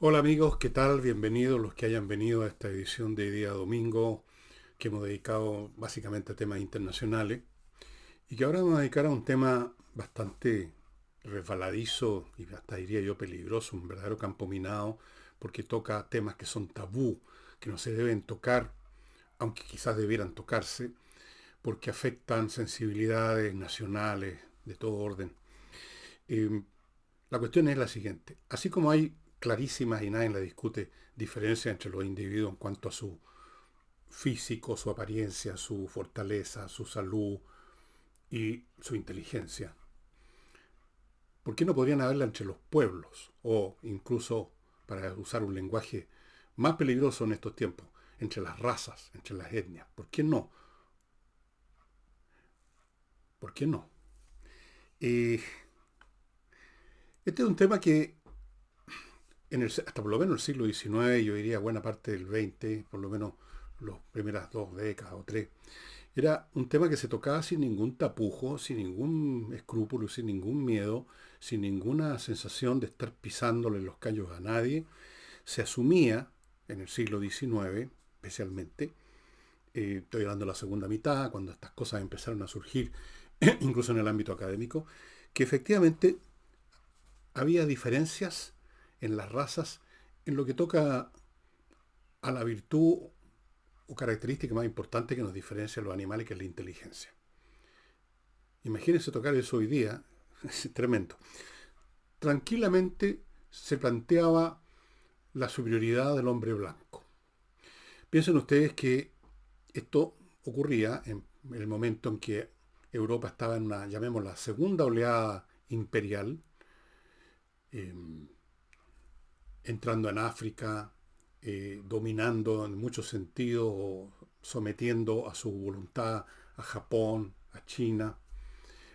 Hola amigos, ¿qué tal? Bienvenidos los que hayan venido a esta edición de día domingo que hemos dedicado básicamente a temas internacionales y que ahora vamos a dedicar a un tema bastante resbaladizo y hasta diría yo peligroso, un verdadero campo minado, porque toca temas que son tabú, que no se deben tocar, aunque quizás debieran tocarse, porque afectan sensibilidades nacionales de todo orden. Eh, La cuestión es la siguiente. Así como hay clarísimas y nadie la discute diferencias entre los individuos en cuanto a su físico, su apariencia, su fortaleza, su salud y su inteligencia, ¿por qué no podrían haberla entre los pueblos? O incluso, para usar un lenguaje más peligroso en estos tiempos, entre las razas, entre las etnias. ¿Por qué no? ¿Por qué no? Eh, este es un tema que hasta por lo menos el siglo XIX, yo diría buena parte del XX, por lo menos las primeras 2 décadas o 3, era un tema que se tocaba sin ningún tapujo, sin ningún escrúpulo, sin ningún miedo, sin ninguna sensación de estar pisándole los callos a nadie. Se asumía en el siglo XIX, especialmente, estoy hablando de la segunda mitad, cuando estas cosas empezaron a surgir, incluso en el ámbito académico, que efectivamente había diferencias en las razas en lo que toca a la virtud o característica más importante que nos diferencia a los animales, que es la inteligencia. Imagínense tocar eso hoy día, es tremendo. Tranquilamente se planteaba la superioridad del hombre blanco. Piensen ustedes que esto ocurría en el momento en que Europa estaba en una, llamémosla, segunda oleada imperial, eh, entrando en África, dominando en muchos sentidos, o sometiendo a su voluntad a Japón, a China.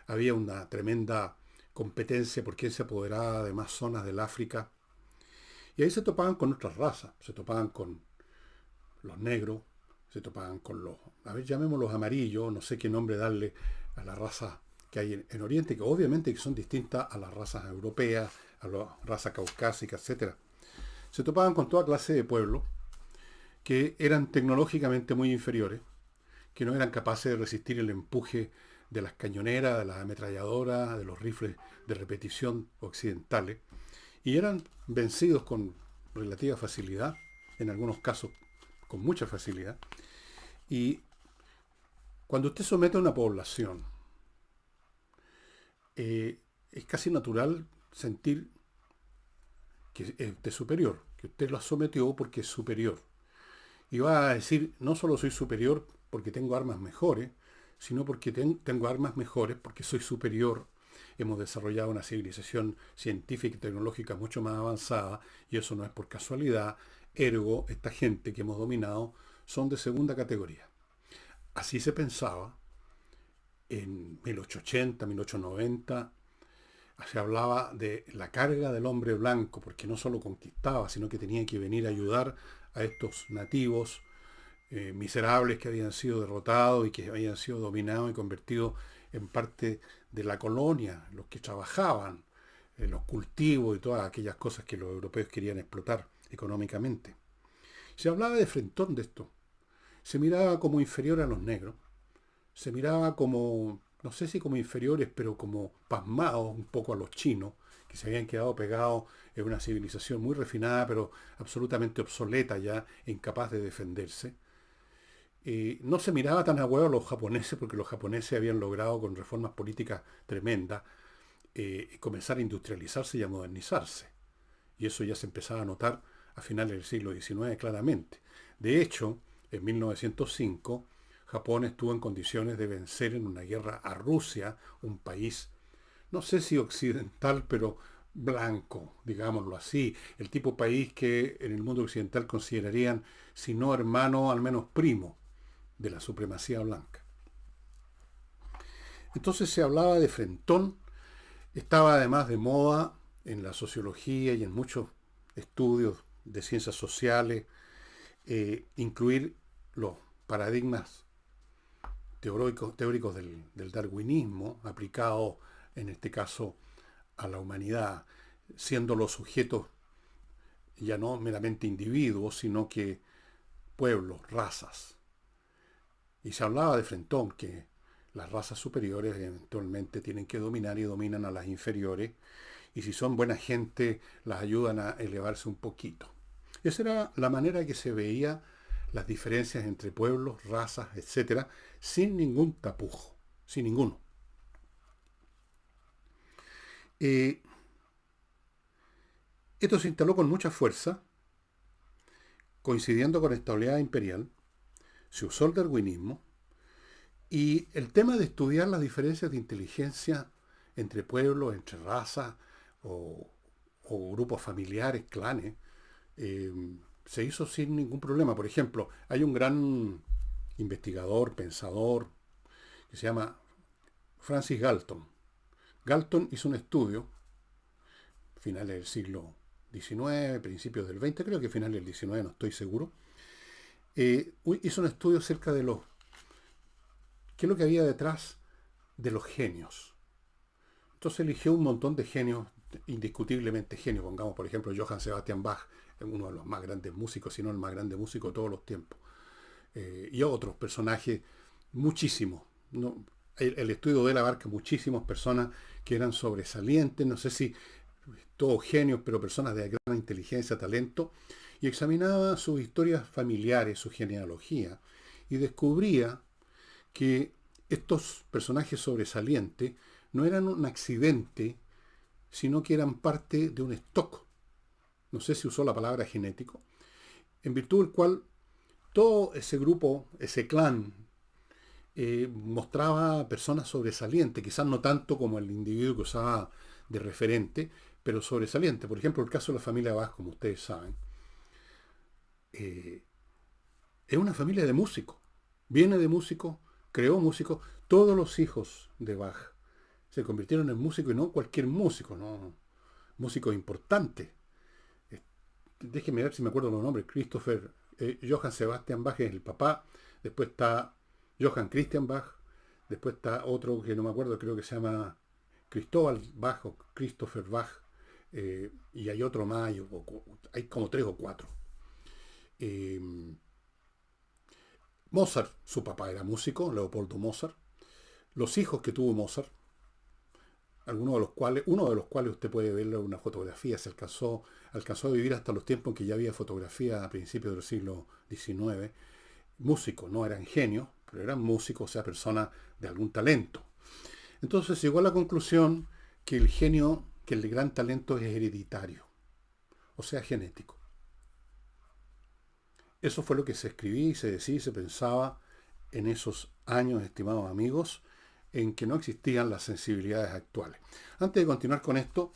Había una tremenda competencia por quién se apoderaba de más zonas del África. Y ahí se topaban con otras razas, se topaban con los negros, se topaban con los, a ver, llamémoslos amarillos, no sé qué nombre darle a la raza que hay en Oriente, que obviamente que son distintas a las razas europeas, a las razas caucásicas, etcétera. Se topaban con toda clase de pueblos que eran tecnológicamente muy inferiores, que no eran capaces de resistir el empuje de las cañoneras, de las ametralladoras, de los rifles de repetición occidentales, y eran vencidos con relativa facilidad, en algunos casos con mucha facilidad. Y cuando usted somete a una población, es casi natural sentir que es de superior, que usted lo sometió porque es superior. Y va a decir, no solo soy superior porque tengo armas mejores, sino porque tengo armas mejores porque soy superior. Hemos desarrollado una civilización científica y tecnológica mucho más avanzada y eso no es por casualidad. Ergo, esta gente que hemos dominado son de segunda categoría. Así se pensaba en 1880, 1890. Se hablaba de la carga del hombre blanco, porque no solo conquistaba, sino que tenía que venir a ayudar a estos nativos miserables que habían sido derrotados y que habían sido dominados y convertidos en parte de la colonia, los que trabajaban, los cultivos y todas aquellas cosas que los europeos querían explotar económicamente. Se hablaba de frentón de esto. Se miraba como inferior a los negros, se miraba como, no sé si como inferiores, pero como pasmados un poco a los chinos, que se habían quedado pegados en una civilización muy refinada, pero absolutamente obsoleta ya, incapaz de defenderse. No se miraba tan a huevo a los japoneses, porque los japoneses habían logrado con reformas políticas tremendas comenzar a industrializarse y a modernizarse. Y eso ya se empezaba a notar a finales del siglo XIX claramente. De hecho, en 1905, Japón estuvo en condiciones de vencer en una guerra a Rusia, un país, no sé si occidental, pero blanco, digámoslo así, el tipo de país que en el mundo occidental considerarían, si no hermano, al menos primo de la supremacía blanca. Entonces se hablaba de frentón, estaba además de moda en la sociología y en muchos estudios de ciencias sociales, incluir los paradigmas teóricos del darwinismo aplicados en este caso a la humanidad, siendo los sujetos ya no meramente individuos, sino que pueblos, razas. Y se hablaba de frentón, que las razas superiores eventualmente tienen que dominar y dominan a las inferiores, y si son buena gente, las ayudan a elevarse un poquito. Esa era la manera que se veía las diferencias entre pueblos, razas, etcétera, sin ningún tapujo, sin ninguno. Eh, Esto se instaló con mucha fuerza, coincidiendo con esta oleada imperial, se usó el darwinismo, y el tema de estudiar las diferencias de inteligencia entre pueblos, entre razas o, o grupos familiares, clanes, eh, se hizo sin ningún problema. Por ejemplo, hay un gran investigador, pensador, que se llama Francis Galton. Galton hizo un estudio, finales del siglo XIX, principios del XX, creo que finales del XIX, no estoy seguro. Hizo un estudio acerca de qué es lo que había detrás de los genios. Entonces eligió un montón de genios, indiscutiblemente genios. Pongamos, por ejemplo, Johann Sebastian Bach, uno de los más grandes músicos, si no el más grande músico de todos los tiempos. Y otros personajes, muchísimos. ¿No? El estudio de él abarca muchísimas personas que eran sobresalientes, no sé si todos genios, pero personas de gran inteligencia, talento, y examinaba sus historias familiares, su genealogía, y descubría que estos personajes sobresalientes no eran un accidente, sino que eran parte de un stock. No sé si usó la palabra genético, en virtud del cual todo ese grupo, ese clan, mostraba personas sobresalientes, quizás no tanto como el individuo que usaba de referente, pero sobresaliente. Por ejemplo, el caso de la familia Bach, como ustedes saben, es una familia de músicos. Viene de músicos, creó músicos. Todos los hijos de Bach se convirtieron en músicos y no cualquier músico, no músicos importantes. Déjenme ver si me acuerdo los nombres. Johann Sebastian Bach es el papá. Después está Johann Christian Bach. Después está otro que no me acuerdo, creo que se llama Cristóbal Bach o Christopher Bach. Y hay otro más, hay como 3 o 4. Mozart, su papá era músico, Leopoldo Mozart. Los hijos que tuvo Mozart, uno de los cuales usted puede verlo en una fotografía, alcanzó a vivir hasta los tiempos en que ya había fotografía a principios del siglo XIX. Músicos, no eran genios, pero eran músicos, o sea, personas de algún talento. Entonces llegó a la conclusión que el gran talento es hereditario, o sea, genético. Eso fue lo que se escribía y se decía y se pensaba en esos años, estimados amigos, en que no existían las sensibilidades actuales. Antes de continuar con esto,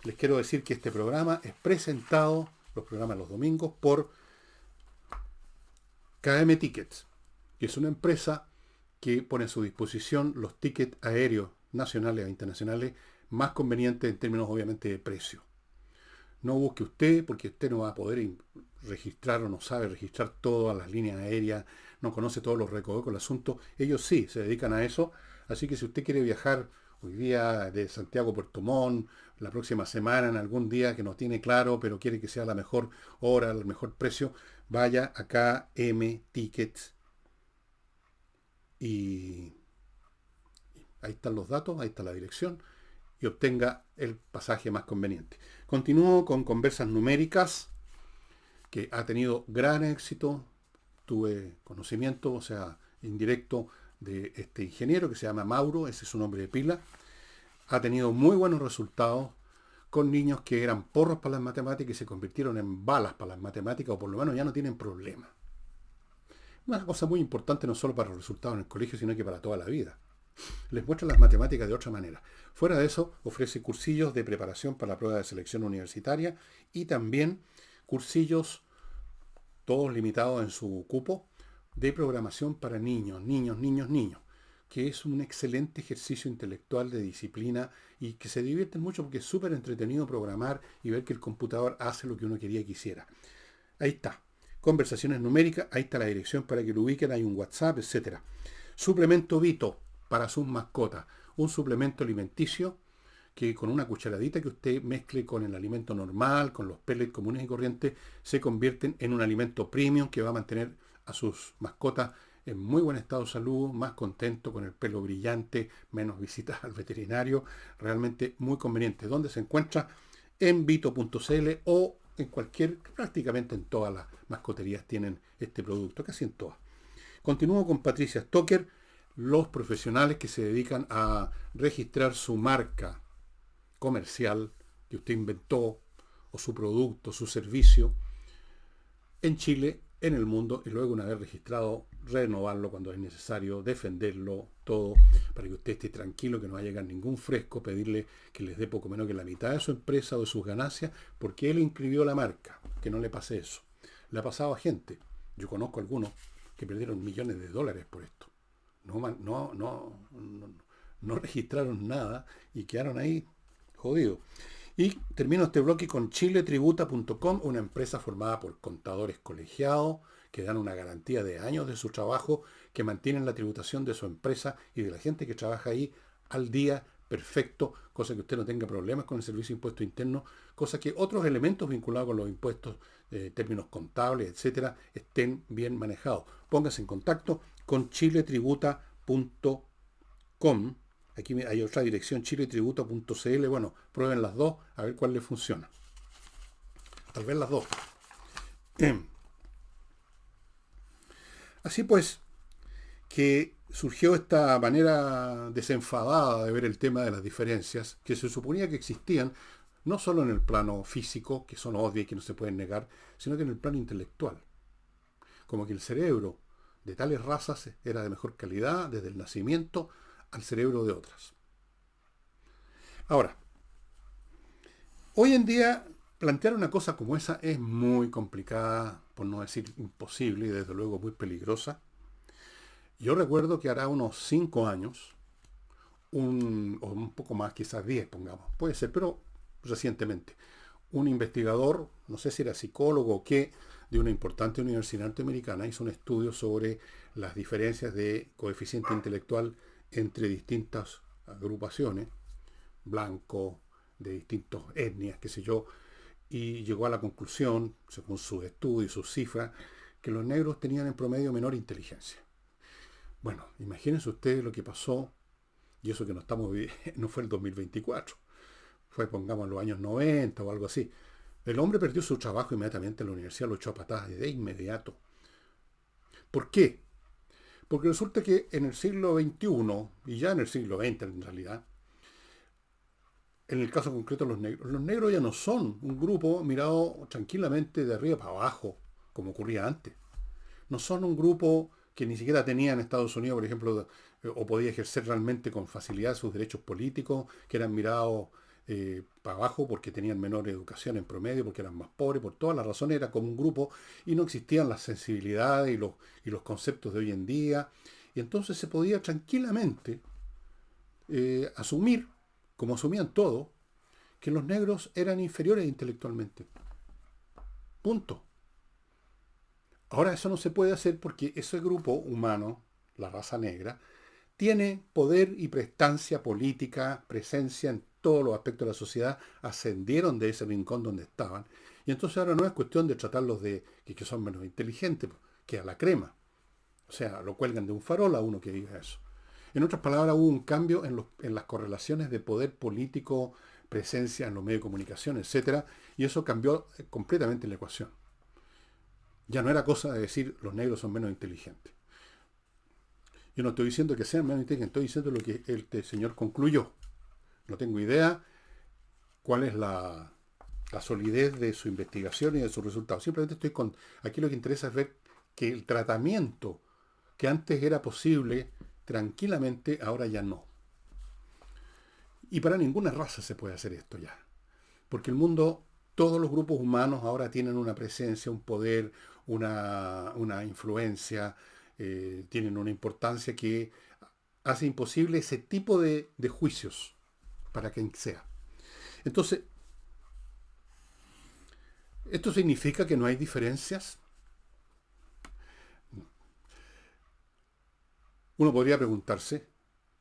les quiero decir que este programa es presentado, los programas los domingos, por KM Tickets, que es una empresa que pone a su disposición los tickets aéreos nacionales e internacionales más convenientes en términos obviamente de precio. No busque usted, porque usted no va a poder registrar o no sabe registrar todas las líneas aéreas, no conoce todos los recovecos del asunto. Ellos sí se dedican a eso. Así que si usted quiere viajar hoy día de Santiago a Puerto Montt, la próxima semana, en algún día que no tiene claro, pero quiere que sea la mejor hora, el mejor precio, vaya a KM Tickets. Y ahí están los datos, ahí está la dirección, y obtenga el pasaje más conveniente. Continúo con Conversas Numéricas, que ha tenido gran éxito. Tuve conocimiento, o sea, indirecto, de este ingeniero que se llama Mauro, ese es su nombre de pila. Ha tenido muy buenos resultados con niños que eran porros para las matemáticas y se convirtieron en balas para las matemáticas, o por lo menos ya no tienen problemas. Una cosa muy importante no solo para los resultados en el colegio, sino que para toda la vida. Les muestra las matemáticas de otra manera. Fuera de eso, ofrece cursillos de preparación para la prueba de selección universitaria y también cursillos, todos limitados en su cupo, de programación para niños, que es un excelente ejercicio intelectual de disciplina y que se divierten mucho porque es súper entretenido programar y ver que el computador hace lo que uno quería que hiciera. Ahí está. Conversaciones numéricas, ahí está la dirección para que lo ubiquen, hay un WhatsApp, etc. Suplemento Vito para sus mascotas, un suplemento alimenticio que con una cucharadita que usted mezcle con el alimento normal, con los pellets comunes y corrientes, se convierten en un alimento premium que va a mantener a sus mascotas en muy buen estado de salud, más contento, con el pelo brillante, menos visitas al veterinario, realmente muy conveniente. ¿Dónde se encuentra? En vito.cl o en prácticamente en todas las mascoterías tienen este producto, casi en todas. Continúo con Patricia Stocker, los profesionales que se dedican a registrar su marca comercial que usted inventó, o su producto, su servicio, en Chile, en el mundo, y luego, una vez registrado, renovarlo cuando es necesario, defenderlo todo, para que usted esté tranquilo, que no va a llegar ningún fresco, pedirle que les dé poco menos que la mitad de su empresa o de sus ganancias, porque él inscribió la marca. Que no le pase eso. Le ha pasado a gente. Yo conozco algunos que perdieron millones de dólares por esto. No registraron nada y quedaron ahí jodidos. Y termino este bloque con chiletributa.com, una empresa formada por contadores colegiados que dan una garantía de años de su trabajo, que mantienen la tributación de su empresa y de la gente que trabaja ahí al día, perfecto, cosa que usted no tenga problemas con el servicio de impuesto interno, cosa que otros elementos vinculados con los impuestos, términos contables, etcétera, estén bien manejados. Póngase en contacto con chiletributa.com. Aquí hay otra dirección, chiletributa.cl. Bueno, prueben las dos, a ver cuál les funciona. Tal vez las dos. Así pues, que surgió esta manera desenfadada de ver el tema de las diferencias, que se suponía que existían, no solo en el plano físico, que son obvias y que no se pueden negar, sino que en el plano intelectual. Como que el cerebro de tales razas era de mejor calidad desde el nacimiento al cerebro de otras. Ahora, hoy en día plantear una cosa como esa es muy complicada, por no decir imposible, y desde luego muy peligrosa. Yo recuerdo que hará unos 5 años, o un poco más, quizás 10, pongamos, puede ser, pero recientemente, un investigador, no sé si era psicólogo o qué, de una importante universidad norteamericana, hizo un estudio sobre las diferencias de coeficiente intelectual entre distintas agrupaciones, blancos, de distintas etnias, qué sé yo, y llegó a la conclusión, según sus estudios y sus cifras, que los negros tenían en promedio menor inteligencia. Bueno, imagínense ustedes lo que pasó, y eso que no fue el 2024, fue, pongamos, los años 90 o algo así. El hombre perdió su trabajo inmediatamente en la universidad, lo echó a patadas de inmediato. ¿Por qué? Porque resulta que en el siglo XXI, y ya en el siglo XX en realidad, en el caso concreto de los negros ya no son un grupo mirado tranquilamente de arriba para abajo, como ocurría antes. No son un grupo que ni siquiera tenía en Estados Unidos, por ejemplo, o podía ejercer realmente con facilidad sus derechos políticos, que eran mirados para abajo porque tenían menor educación en promedio, porque eran más pobres, por todas las razones, era como un grupo y no existían las sensibilidades y los conceptos de hoy en día. Y entonces se podía tranquilamente asumir, como asumían todos, que los negros eran inferiores intelectualmente. Punto. Ahora eso no se puede hacer porque ese grupo humano, la raza negra, tiene poder y prestancia política, presencia en todos los aspectos de la sociedad, ascendieron de ese rincón donde estaban. Y entonces ahora no es cuestión de tratarlos de que son menos inteligentes, que a la crema. O sea, lo cuelgan de un farol a uno que diga eso. En otras palabras, hubo un cambio en las correlaciones de poder político, presencia en los medios de comunicación, etcétera, y eso cambió completamente la ecuación. Ya no era cosa de decir los negros son menos inteligentes. Yo no estoy diciendo que sean menos inteligentes, estoy diciendo lo que este señor concluyó. No tengo idea cuál es la solidez de su investigación y de sus resultados. Simplemente aquí lo que interesa es ver que el tratamiento que antes era posible tranquilamente, ahora ya no. Y para ninguna raza se puede hacer esto ya. Porque el mundo, todos los grupos humanos ahora tienen una presencia, un poder, una influencia, tienen una importancia que hace imposible ese tipo de juicios para quien sea. Entonces, ¿esto significa que no hay diferencias? Uno podría preguntarse,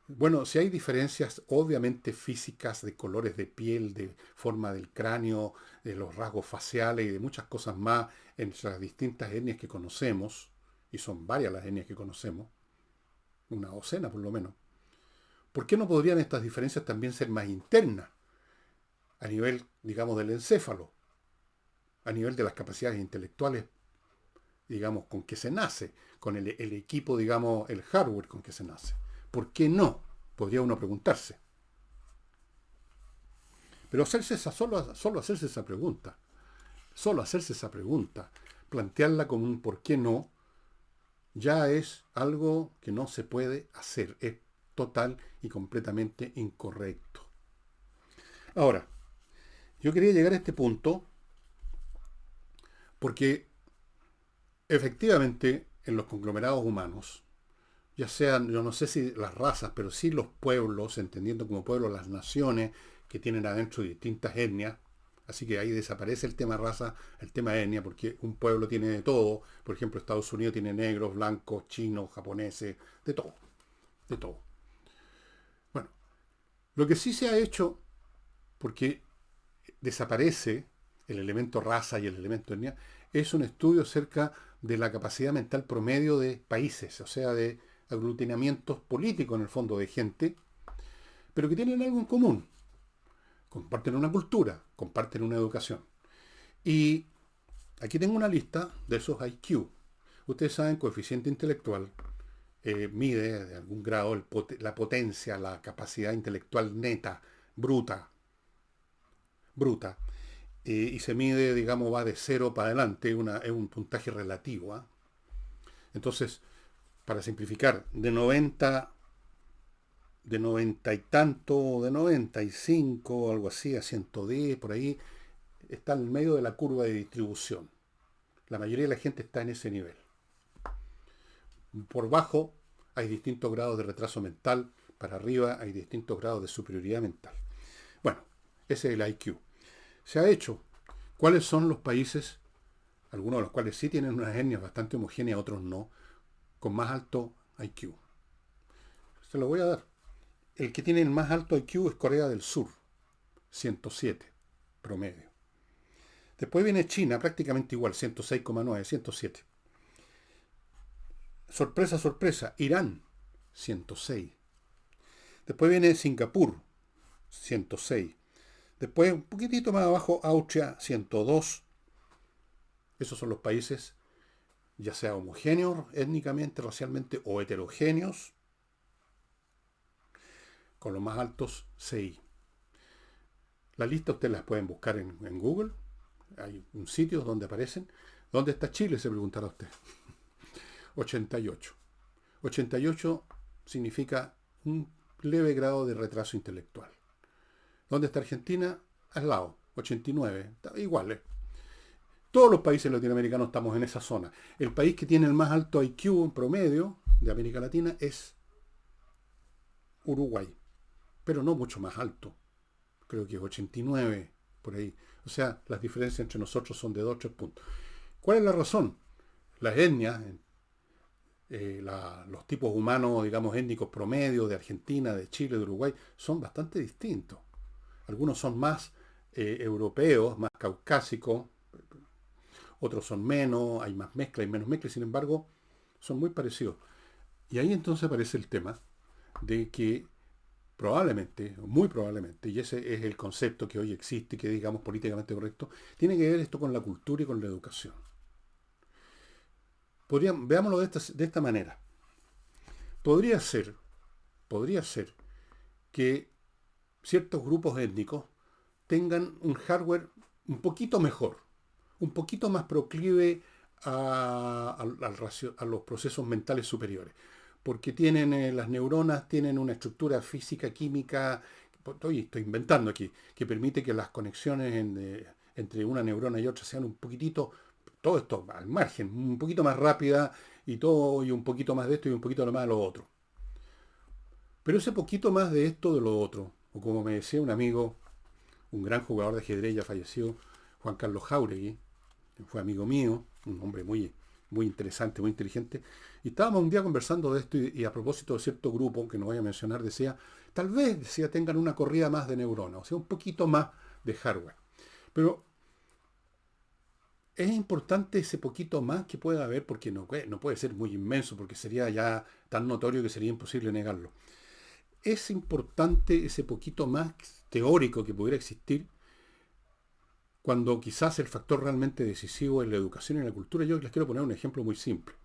Bueno, si hay diferencias obviamente físicas de colores de piel, de forma del cráneo, de los rasgos faciales y de muchas cosas más entre las distintas etnias que conocemos, y son varias las etnias que conocemos, una docena por lo menos, ¿por qué no podrían estas diferencias también ser más internas a nivel, digamos, del encéfalo, a nivel de las capacidades intelectuales, digamos, con que se nace, con el equipo, digamos, el hardware con que se nace? ¿Por qué no? Podría uno preguntarse. Pero solo hacerse esa pregunta, solo hacerse esa pregunta, plantearla como un por qué no, ya es algo que no se puede hacer. Es total y completamente incorrecto. Ahora, yo quería llegar a este punto porque efectivamente en los conglomerados humanos, ya sean, yo no sé si las razas, pero sí los pueblos, entendiendo como pueblos las naciones que tienen adentro distintas etnias, así que ahí desaparece el tema raza, el tema etnia, porque un pueblo tiene de todo. Por ejemplo, Estados Unidos tiene negros, blancos, chinos, japoneses, de todo, de todo. Bueno, lo que sí se ha hecho, porque desaparece el elemento raza y el elemento etnia, es un estudio acerca de la capacidad mental promedio de países, o sea, de aglutinamientos políticos en el fondo de gente, pero que tienen algo en común. Comparten una cultura, comparten una educación. Y aquí tengo una lista de esos IQ. Ustedes saben, coeficiente intelectual mide de algún grado la potencia, la capacidad intelectual neta, bruta, bruta. Y se mide, digamos, va de cero para adelante, es un puntaje relativo. ¿Eh? Entonces, para simplificar, de 90 y tanto, de 95, algo así, a 110, por ahí, está en el medio de la curva de distribución. La mayoría de la gente está en ese nivel. Por bajo hay distintos grados de retraso mental, para arriba hay distintos grados de superioridad mental. Bueno, ese es el IQ. Se ha hecho. ¿Cuáles son los países, algunos de los cuales sí tienen unas etnias bastante homogéneas, otros no, con más alto IQ? Se lo voy a dar. El que tiene el más alto IQ es Corea del Sur, 107 promedio. Después viene China, prácticamente igual, 106,9, 107. Sorpresa, sorpresa, Irán, 106. Después viene Singapur, 106. Después, un poquitito más abajo, Austria, 102. Esos son los países, ya sea homogéneos étnicamente, racialmente, o heterogéneos, con los más altos CI. La lista ustedes las pueden buscar en Google. Hay un sitio donde aparecen. ¿Dónde está Chile? Se preguntará usted. 88. 88 significa un leve grado de retraso intelectual. ¿Dónde está Argentina? Al lado, 89. Igual, ¿eh? Todos los países latinoamericanos estamos en esa zona. El país que tiene el más alto IQ en promedio de América Latina es Uruguay, pero no mucho más alto. Creo que es 89, por ahí. O sea, las diferencias entre nosotros son de 2 o 3 puntos. ¿Cuál es la razón? Las etnias, los tipos humanos, digamos, étnicos promedio de Argentina, de Chile, de Uruguay, son bastante distintos. Algunos son más europeos, más caucásicos, otros son menos, hay más mezcla y menos mezcla, y sin embargo, son muy parecidos. Y ahí entonces aparece el tema de que probablemente, muy probablemente, y ese es el concepto que hoy existe, que digamos políticamente correcto, tiene que ver esto con la cultura y con la educación. Veámoslo de esta manera. Podría ser, podría ser que ciertos grupos étnicos tengan un hardware un poquito mejor, un poquito más proclive a los procesos mentales superiores, porque tienen las neuronas tienen una estructura física, química, estoy inventando aquí, que permite que las conexiones entre una neurona y otra sean un poquitito, todo esto al margen, un poquito más rápida y todo, y un poquito más de esto y un poquito más de lo otro. Pero ese poquito más de esto de lo otro, o como me decía un amigo, un gran jugador de ajedrez ya fallecido, Juan Carlos Jáuregui, que fue amigo mío, un hombre muy, muy interesante, muy inteligente. Y estábamos un día conversando de esto y a propósito de cierto grupo, que no voy a mencionar, decía, tal vez, decía, tengan una corrida más de neuronas, o sea, un poquito más de hardware. Pero es importante ese poquito más que pueda haber, porque no puede ser muy inmenso, porque sería ya tan notorio que sería imposible negarlo. Es importante ese poquito más teórico que pudiera existir cuando quizás el factor realmente decisivo es la educación y la cultura. Yo les quiero poner un ejemplo muy simple.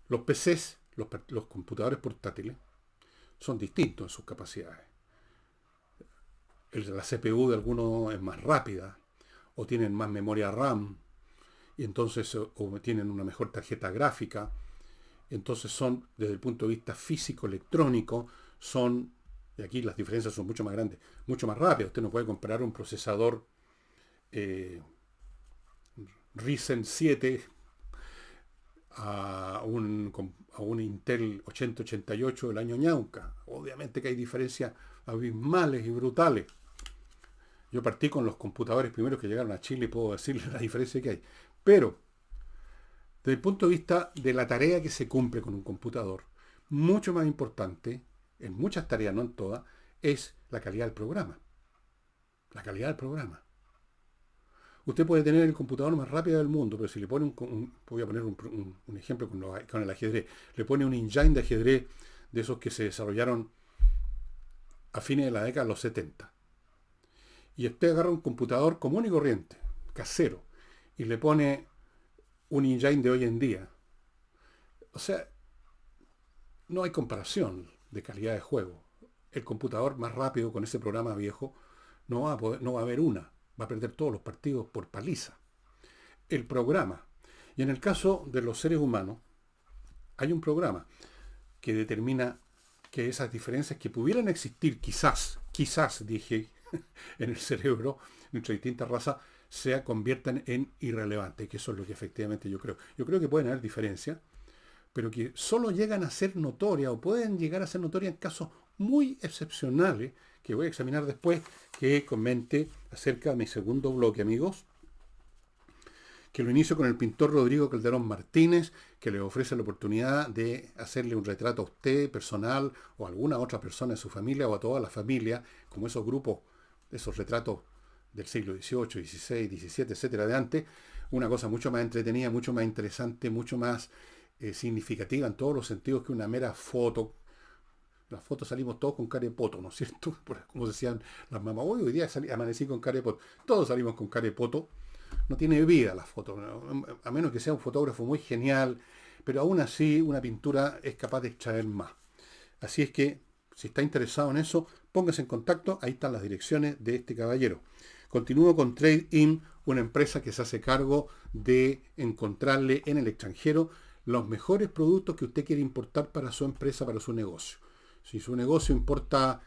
Los PCs, los computadores portátiles, son distintos en sus capacidades. La CPU de algunos es más rápida, o tienen más memoria RAM, y entonces o tienen una mejor tarjeta gráfica. Entonces son, desde el punto de vista físico-electrónico, son, y aquí las diferencias son mucho más grandes, mucho más rápidas. Usted no puede comparar un procesador eh, Ryzen 7 a un Intel 8088 del año ñauca. Obviamente que hay diferencias abismales y brutales. Yo partí con los computadores primeros que llegaron a Chile y puedo decirles la diferencia que hay. Pero, desde el punto de vista de la tarea que se cumple con un computador, mucho más importante, en muchas tareas, no en todas, es la calidad del programa. La calidad del programa. Usted puede tener el computador más rápido del mundo, pero si le pone voy a poner un ejemplo con el ajedrez, le pone un engine de ajedrez de esos que se desarrollaron a fines de la década de los 70. Y usted agarra un computador común y corriente, casero, y le pone un engine de hoy en día. O sea, no hay comparación de calidad de juego. El computador más rápido con ese programa viejo no va a haber una. Va a perder todos los partidos por paliza. El programa. Y en el caso de los seres humanos, hay un programa que determina que esas diferencias que pudieran existir, quizás dije, en el cerebro, entre distintas razas, se conviertan en irrelevantes, que eso es lo que efectivamente yo creo. Yo creo que pueden haber diferencias, pero que solo llegan a ser notorias o pueden llegar a ser notorias en casos muy excepcionales, que voy a examinar después, que comente acerca de mi segundo bloque, amigos, que lo inicio con el pintor Rodrigo Calderón Martínez, que le ofrece la oportunidad de hacerle un retrato a usted personal o a alguna otra persona de su familia o a toda la familia, como esos grupos, esos retratos del siglo XVIII, XVI, XVII, etcétera, de antes, una cosa mucho más entretenida, mucho más interesante, mucho más significativa en todos los sentidos que una mera foto. Las fotos salimos todos con cara de poto, ¿no es cierto? Como decían las mamás, hoy día amanecí con cara de poto. Todos salimos con cara de poto. No tiene vida la foto, ¿no? A menos que sea un fotógrafo muy genial, pero aún así una pintura es capaz de extraer más. Así es que, si está interesado en eso, póngase en contacto, ahí están las direcciones de este caballero. Continúo con Trade In, una empresa que se hace cargo de encontrarle en el extranjero los mejores productos que usted quiere importar para su empresa, para su negocio. Si su negocio importa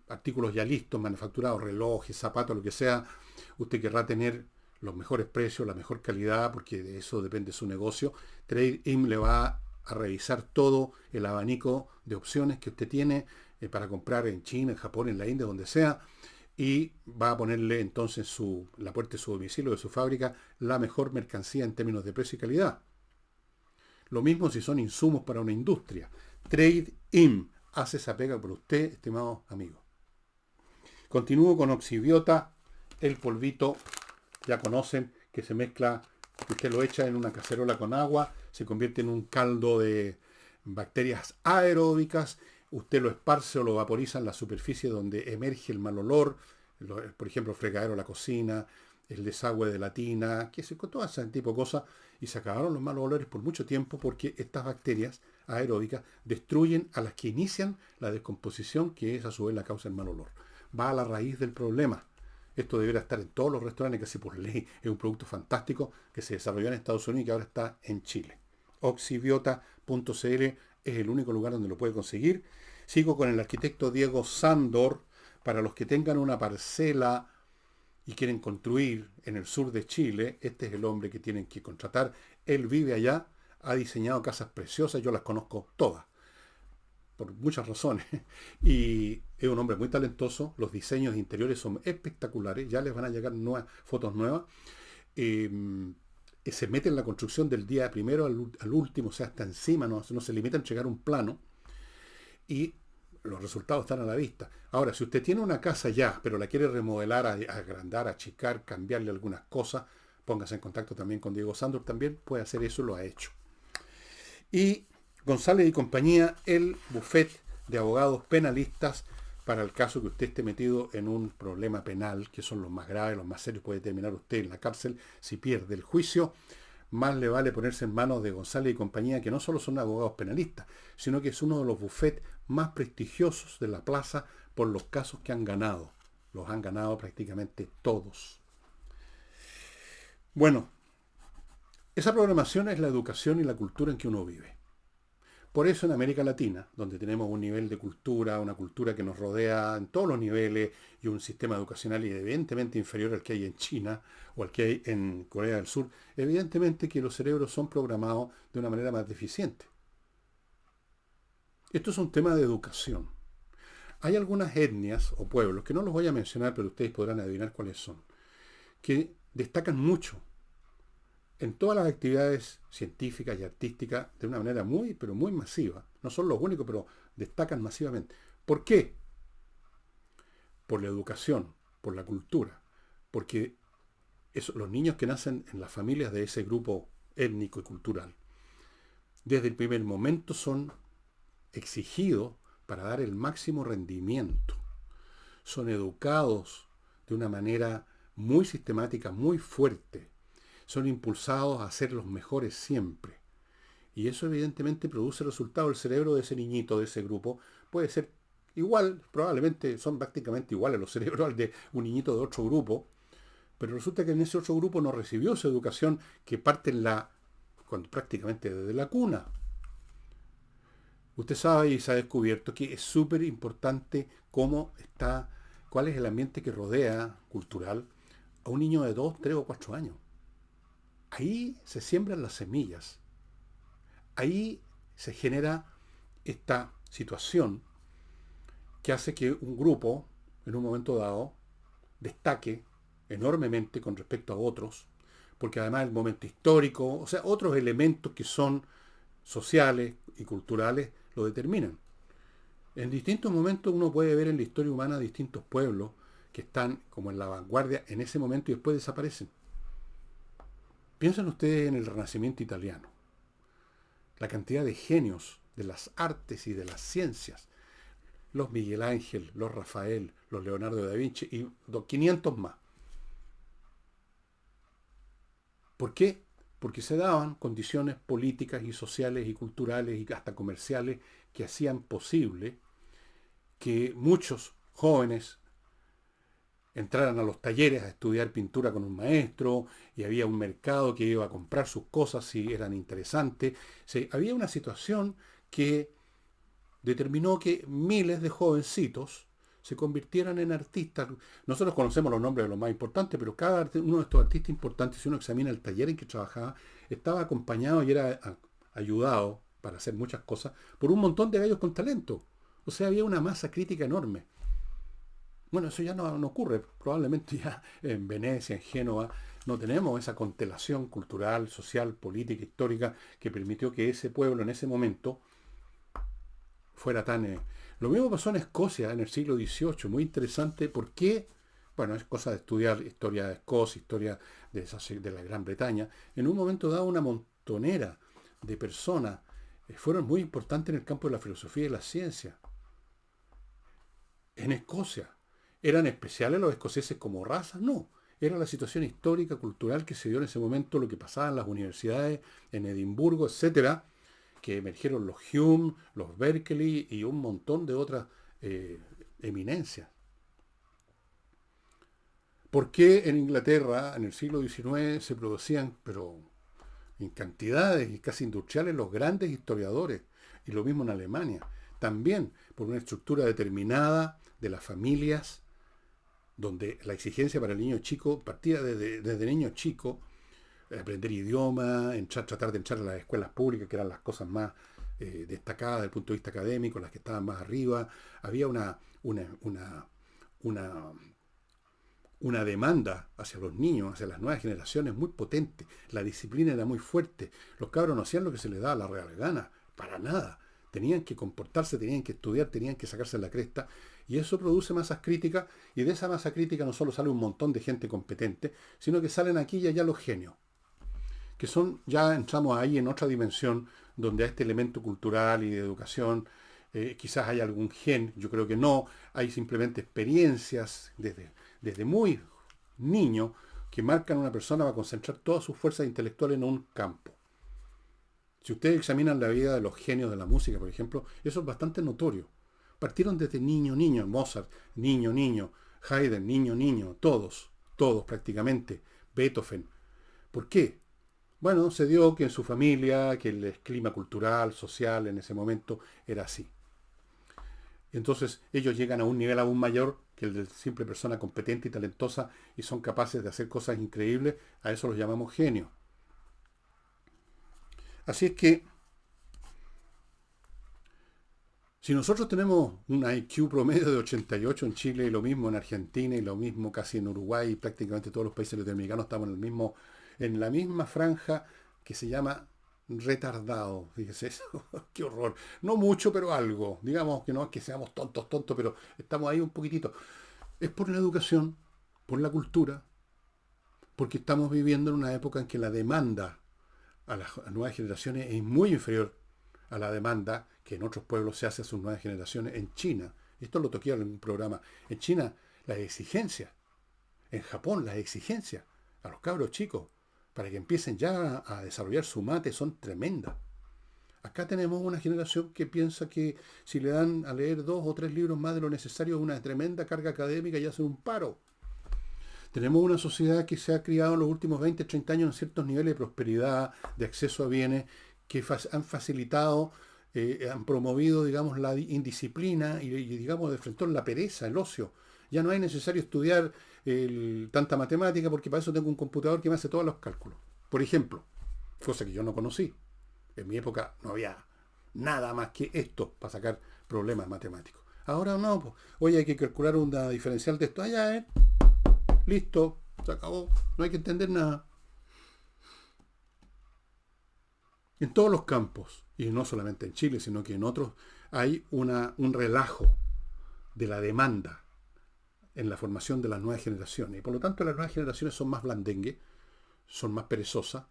artículos ya listos, manufacturados, relojes, zapatos, lo que sea, usted querrá tener los mejores precios, la mejor calidad, porque de eso depende su negocio. Trade-in le va a revisar todo el abanico de opciones que usted tiene para comprar en China, en Japón, en la India, donde sea, y va a ponerle entonces en la puerta de su domicilio, de su fábrica, la mejor mercancía en términos de precio y calidad. Lo mismo si son insumos para una industria. Trade-in hace esa pega por usted, estimado amigo. Continúo con Oxibiota, el polvito, ya conocen, que se mezcla, usted lo echa en una cacerola con agua, se convierte en un caldo de bacterias aeróbicas, usted lo esparce o lo vaporiza en la superficie donde emerge el mal olor, por ejemplo, el fregadero de la cocina, el desagüe de la tina, que se con todo ese tipo de cosas, y se acabaron los malos olores por mucho tiempo porque estas bacterias aeróbicas destruyen a las que inician la descomposición, que es a su vez la causa del mal olor. Va a la raíz del problema. Esto debería estar en todos los restaurantes, casi por ley. Es un producto fantástico que se desarrolló en Estados Unidos y que ahora está en Chile. Oxibiota.cl es el único lugar donde lo puede conseguir. Sigo con el arquitecto Diego Sándor. Para los que tengan una parcela y quieren construir en el sur de Chile, este es el hombre que tienen que contratar. Él vive allá, ha diseñado casas preciosas, yo las conozco todas, por muchas razones. Y es un hombre muy talentoso, los diseños interiores son espectaculares, ya les van a llegar fotos nuevas. se mete en la construcción del día primero al último, o sea, hasta encima, no se limita a entregar un plano y los resultados están a la vista. Ahora, si usted tiene una casa ya, pero la quiere remodelar, agrandar, achicar, cambiarle algunas cosas, póngase en contacto también con Diego Sandor, también puede hacer eso, lo ha hecho. Y González y compañía, el bufet de abogados penalistas para el caso que usted esté metido en un problema penal, que son los más graves, los más serios, puede terminar usted en la cárcel si pierde el juicio. Más le vale ponerse en manos de González y compañía, que no solo son abogados penalistas, sino que es uno de los bufetes más prestigiosos de la plaza por los casos que han ganado. Los han ganado prácticamente todos. Bueno, esa programación es la educación y la cultura en que uno vive. Por eso en América Latina, donde tenemos un nivel de cultura, una cultura que nos rodea en todos los niveles y un sistema educacional evidentemente inferior al que hay en China o al que hay en Corea del Sur, evidentemente que los cerebros son programados de una manera más deficiente. Esto es un tema de educación. Hay algunas etnias o pueblos, que no los voy a mencionar, pero ustedes podrán adivinar cuáles son, que destacan mucho en todas las actividades científicas y artísticas de una manera muy, pero muy masiva. No son los únicos, pero destacan masivamente. ¿Por qué? Por la educación, por la cultura. Porque los niños que nacen en las familias de ese grupo étnico y cultural, desde el primer momento son exigidos para dar el máximo rendimiento. Son educados de una manera muy sistemática, muy fuerte. Son impulsados a ser los mejores siempre. Y eso evidentemente produce resultados. El cerebro de ese niñito, de ese grupo, puede ser igual, probablemente son prácticamente iguales los cerebros al de un niñito de otro grupo, pero resulta que en ese otro grupo no recibió esa educación que parte prácticamente desde la cuna. Usted sabe y se ha descubierto que es súper importante cuál es el ambiente que rodea, cultural, a un niño de 2, 3 o 4 años. Ahí se siembran las semillas. Ahí se genera esta situación que hace que un grupo, en un momento dado, destaque enormemente con respecto a otros, porque además el momento histórico, o sea, otros elementos que son sociales y culturales lo determinan. En distintos momentos uno puede ver en la historia humana distintos pueblos que están como en la vanguardia en ese momento y después desaparecen. Piensen ustedes en el Renacimiento italiano, la cantidad de genios de las artes y de las ciencias, los Miguel Ángel, los Rafael, los Leonardo da Vinci y 500 más. ¿Por qué? Porque se daban condiciones políticas y sociales y culturales y hasta comerciales que hacían posible que muchos jóvenes entraran a los talleres a estudiar pintura con un maestro, y había un mercado que iba a comprar sus cosas si eran interesantes. Había una situación que determinó que miles de jovencitos se convirtieran en artistas. Nosotros conocemos los nombres de los más importantes, pero cada uno de estos artistas importantes, si uno examina el taller en que trabajaba, estaba acompañado y era ayudado para hacer muchas cosas por un montón de gallos con talento. O sea, había una masa crítica enorme. Bueno, eso ya no ocurre. Probablemente ya en Venecia, en Génova, no tenemos esa constelación cultural, social, política, histórica que permitió que ese pueblo en ese momento fuera tan... Lo mismo pasó en Escocia en el siglo XVIII, muy interesante. ¿Por qué? Bueno, es cosa de estudiar historia de Escocia, historia de la Gran Bretaña. En un momento dado una montonera de personas fueron muy importantes en el campo de la filosofía y la ciencia. En Escocia. ¿Eran especiales los escoceses como raza? No. Era la situación histórica, cultural que se dio en ese momento, lo que pasaba en las universidades, en Edimburgo, etcétera, que emergieron los Hume, los Berkeley y un montón de otras eminencias. ¿Por qué en Inglaterra, en el siglo XIX, se producían, pero en cantidades y casi industriales, los grandes historiadores? Y lo mismo en Alemania. También por una estructura determinada de las familias, donde la exigencia para el niño chico partía desde niño chico, aprender idioma, tratar de entrar a las escuelas públicas, que eran las cosas más destacadas desde el punto de vista académico, las que estaban más arriba. Había una una demanda hacia los niños, hacia las nuevas generaciones muy potente. La disciplina era muy fuerte. Los cabros no hacían lo que se les daba la real gana, para nada. Tenían que comportarse, tenían que estudiar, tenían que sacarse la cresta. Y eso produce masas críticas, y de esa masa crítica no solo sale un montón de gente competente, sino que salen aquí y allá los genios, que son, ya entramos ahí en otra dimensión, donde a este elemento cultural y de educación quizás hay algún gen, yo creo que no, hay simplemente experiencias desde muy niño que marcan a una persona para concentrar todas sus fuerzas intelectuales en un campo. Si ustedes examinan la vida de los genios de la música, por ejemplo, eso es bastante notorio. Partieron desde niño, Mozart, niño, Haydn, niño, todos prácticamente, Beethoven. ¿Por qué? Bueno, se dio que en su familia, que el clima cultural, social en ese momento era así. Y entonces ellos llegan a un nivel aún mayor que el de simple persona competente y talentosa y son capaces de hacer cosas increíbles. A eso los llamamos genios. Así es que, si nosotros tenemos un IQ promedio de 88 en Chile y lo mismo en Argentina y lo mismo casi en Uruguay y prácticamente todos los países latinoamericanos estamos en la misma franja que se llama retardado. Fíjese eso, qué horror. No mucho, pero algo. Digamos que no es que seamos tontos, pero estamos ahí un poquitito. Es por la educación, por la cultura, porque estamos viviendo en una época en que la demanda a las nuevas generaciones es muy inferior a la demanda que en otros pueblos se hace a sus nuevas generaciones. En China, esto lo toqué en un programa, en China las exigencias, en Japón las exigencias a los cabros chicos para que empiecen ya a desarrollar su mate son tremendas. Acá tenemos una generación que piensa que si le dan a leer 2 o 3 libros más de lo necesario es una tremenda carga académica y hacen un paro. Tenemos una sociedad que se ha criado en los últimos 20, 30 años en ciertos niveles de prosperidad, de acceso a bienes, que han facilitado, han promovido, digamos, la indisciplina y digamos, de frente la pereza, el ocio. Ya no es necesario estudiar tanta matemática porque para eso tengo un computador que me hace todos los cálculos. Por ejemplo, cosa que yo no conocí. En mi época no había nada más que esto para sacar problemas matemáticos. Ahora no, pues, oye, hay que calcular una diferencial de esto. Allá, listo, se acabó. No hay que entender nada. En todos los campos, y no solamente en Chile, sino que en otros, hay un relajo de la demanda en la formación de las nuevas generaciones. Y por lo tanto las nuevas generaciones son más blandengues, son más perezosas,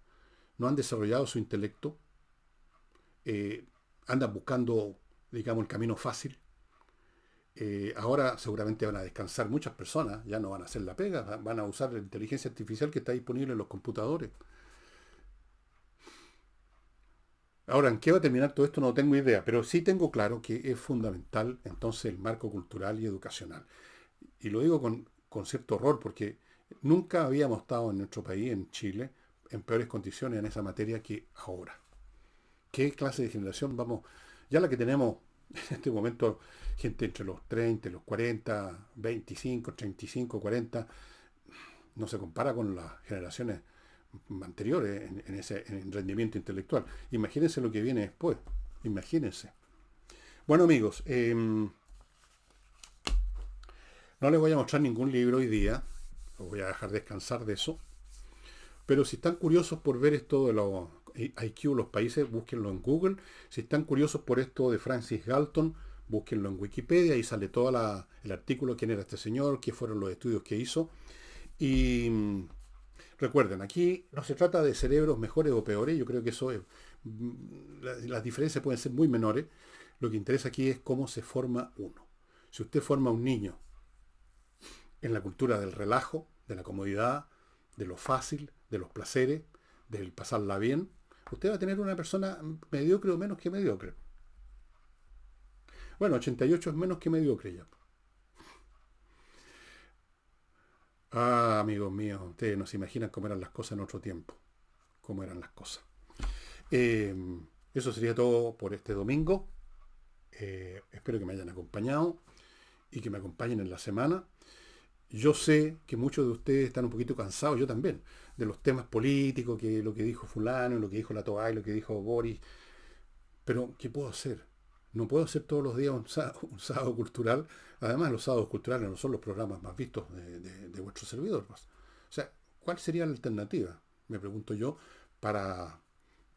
no han desarrollado su intelecto, andan buscando, digamos, el camino fácil. Ahora seguramente van a descansar muchas personas, ya no van a hacer la pega, van a usar la inteligencia artificial que está disponible en los computadores. Ahora, ¿en qué va a terminar todo esto? No tengo idea, pero sí tengo claro que es fundamental entonces el marco cultural y educacional. Y lo digo con cierto horror porque nunca habíamos estado en nuestro país, en Chile, en peores condiciones en esa materia que ahora. ¿Qué clase de generación vamos? Ya la que tenemos en este momento, gente entre los 30, los 40, 25, 35, 40, no se compara con las generaciones anteriores en rendimiento intelectual. Imagínense lo que viene después. Imagínense. Bueno, amigos, no les voy a mostrar ningún libro hoy día. Os voy a dejar descansar de eso. Pero si están curiosos por ver esto de los IQ, los países, búsquenlo en Google. Si están curiosos por esto de Francis Galton, búsquenlo en Wikipedia y sale todo el artículo, quién era este señor, qué fueron los estudios que hizo. Y recuerden, aquí no se trata de cerebros mejores o peores, yo creo que eso es, las diferencias pueden ser muy menores. Lo que interesa aquí es cómo se forma uno. Si usted forma un niño en la cultura del relajo, de la comodidad, de lo fácil, de los placeres, del pasarla bien, usted va a tener una persona mediocre o menos que mediocre. Bueno, 88 es menos que mediocre ya. Ah, amigos míos, ustedes no se imaginan cómo eran las cosas en otro tiempo. Cómo eran las cosas. Eso sería todo por este domingo. Espero que me hayan acompañado y que me acompañen en la semana. Yo sé que muchos de ustedes están un poquito cansados, yo también, de los temas políticos, que lo que dijo fulano, lo que dijo la Toay, lo que dijo Boris. Pero, ¿qué puedo hacer? No puedo hacer todos los días un sábado cultural. Además, los sábados culturales no son los programas más vistos de vuestro servidor, pues. O sea, ¿cuál sería la alternativa? Me pregunto yo, para,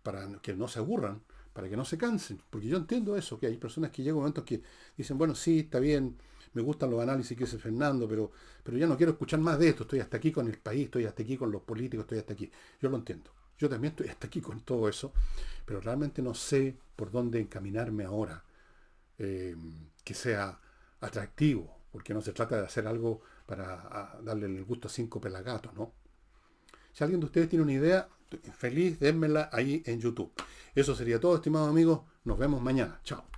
para que no se aburran, para que no se cansen. Porque yo entiendo eso, que hay personas que llegan momentos que dicen, bueno, sí, está bien, me gustan los análisis que hace Fernando, pero ya no quiero escuchar más de esto. Estoy hasta aquí con el país, estoy hasta aquí con los políticos, estoy hasta aquí. Yo lo entiendo. Yo también estoy hasta aquí con todo eso, pero realmente no sé por dónde encaminarme ahora, eh, que sea atractivo, porque no se trata de hacer algo para darle el gusto a cinco pelagatos, ¿no? Si alguien de ustedes tiene una idea, feliz, dénmela ahí en YouTube. Eso sería todo, estimados amigos. Nos vemos mañana. Chao.